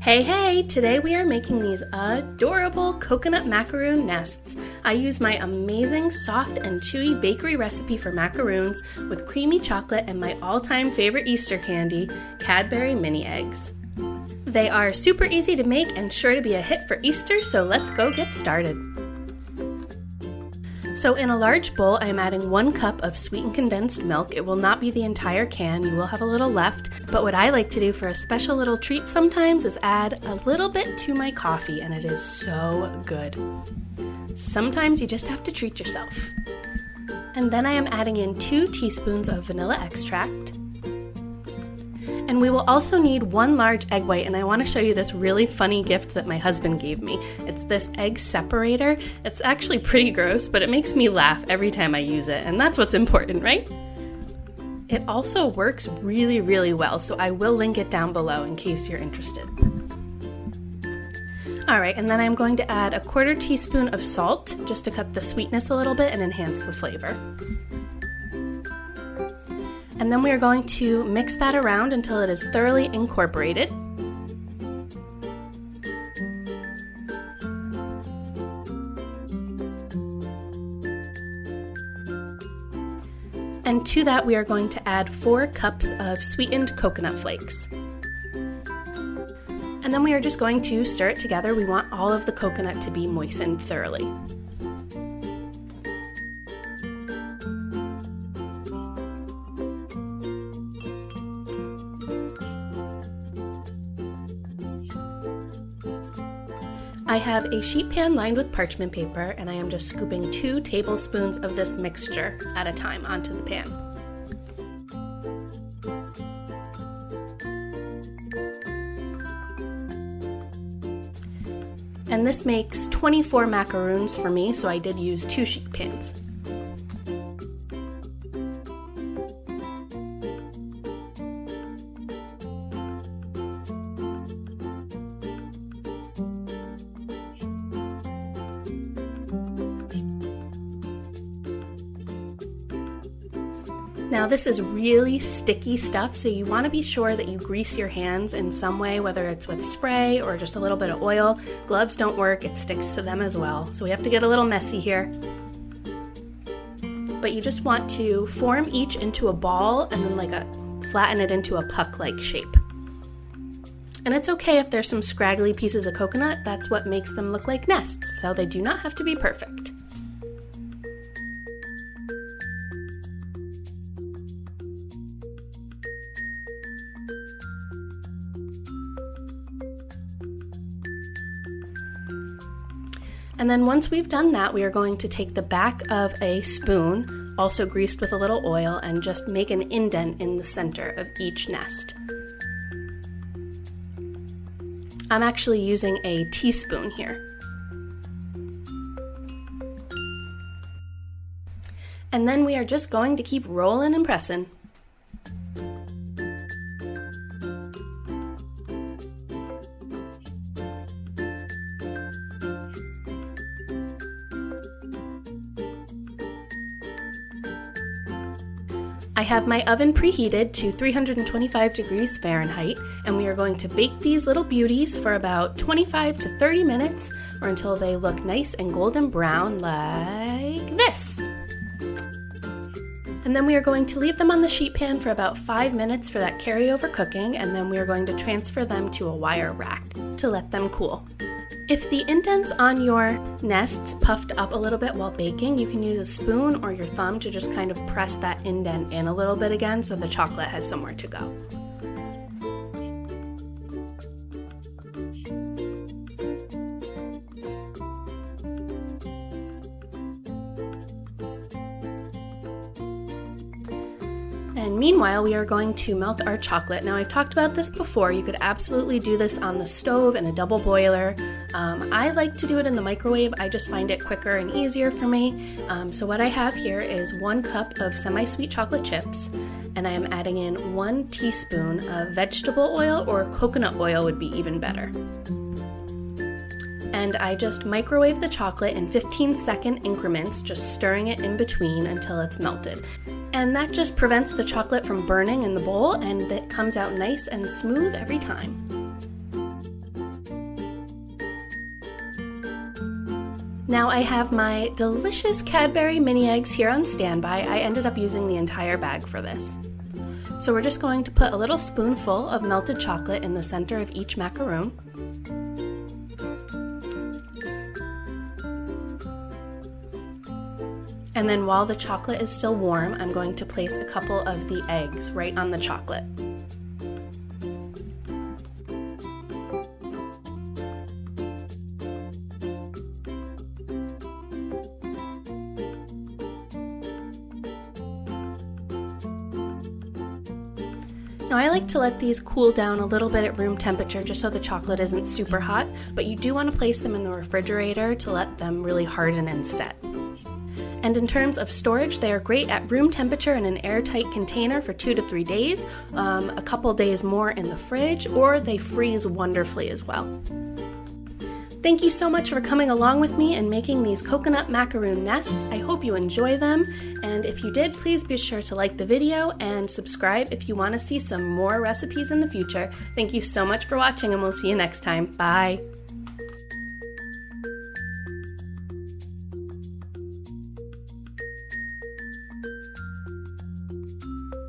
Hey, today we are making these adorable coconut macaroon nests. I use my amazing soft and chewy bakery recipe for macaroons with creamy chocolate and my all-time favorite Easter candy, Cadbury Mini Eggs. They are super easy to make and sure to be a hit for Easter, so let's go get started. So in a large bowl, I'm adding 1 cup of sweetened condensed milk. It will not be the entire can, you will have a little left, but what I like to do for a special little treat sometimes is add a little bit to my coffee, and it is so good. Sometimes you just have to treat yourself. And then I am adding in 2 teaspoons of vanilla extract. And we will also need 1 large egg white, and I want to show you this really funny gift that my husband gave me. It's this egg separator. It's actually pretty gross, but it makes me laugh every time I use it, and that's what's important, right? It also works really, really well, so I will link it down below in case you're interested. Alright, and then I'm going to add 1/4 teaspoon of salt, just to cut the sweetness a little bit and enhance the flavor. And then we are going to mix that around until it is thoroughly incorporated. And to that we are going to add 4 cups of sweetened coconut flakes. And then we are just going to stir it together. We want all of the coconut to be moistened thoroughly. I have a sheet pan lined with parchment paper, and I am just scooping 2 tablespoons of this mixture at a time onto the pan. And this makes 24 macaroons for me, so I did use 2 sheet pans. Now this is really sticky stuff, so you want to be sure that you grease your hands in some way, whether it's with spray or just a little bit of oil. Gloves don't work, it sticks to them as well, so we have to get a little messy here. But you just want to form each into a ball and then flatten it into a puck-like shape. And it's okay if there's some scraggly pieces of coconut, that's what makes them look like nests, so they do not have to be perfect. And then once we've done that, we are going to take the back of a spoon, also greased with a little oil, and just make an indent in the center of each nest. I'm actually using a teaspoon here. And then we are just going to keep rolling and pressing. I have my oven preheated to 325 degrees Fahrenheit, and we are going to bake these little beauties for about 25 to 30 minutes or until they look nice and golden brown like this. And then we are going to leave them on the sheet pan for about 5 minutes for that carryover cooking, and then we are going to transfer them to a wire rack to let them cool. If the indents on your nests puffed up a little bit while baking, you can use a spoon or your thumb to just kind of press that indent in a little bit again so the chocolate has somewhere to go. And meanwhile, we are going to melt our chocolate. Now, I've talked about this before. You could absolutely do this on the stove in a double boiler. I like to do it in the microwave. I just find it quicker and easier for me. So what I have here is 1 cup of semi-sweet chocolate chips, and I am adding in 1 teaspoon of vegetable oil, or coconut oil would be even better. And I just microwave the chocolate in 15-second increments, just stirring it in between until it's melted. And that just prevents the chocolate from burning in the bowl, and it comes out nice and smooth every time. Now I have my delicious Cadbury Mini Eggs here on standby. I ended up using the entire bag for this. So we're just going to put a little spoonful of melted chocolate in the center of each macaroon. And then while the chocolate is still warm, I'm going to place a couple of the eggs right on the chocolate. Now I like to let these cool down a little bit at room temperature just so the chocolate isn't super hot, but you do want to place them in the refrigerator to let them really harden and set. And in terms of storage, they are great at room temperature in an airtight container for 2 to 3 days, a couple days more in the fridge, or they freeze wonderfully as well. Thank you so much for coming along with me and making these coconut macaroon nests. I hope you enjoy them, and if you did, please be sure to like the video and subscribe if you want to see some more recipes in the future. Thank you so much for watching, and we'll see you next time. Bye!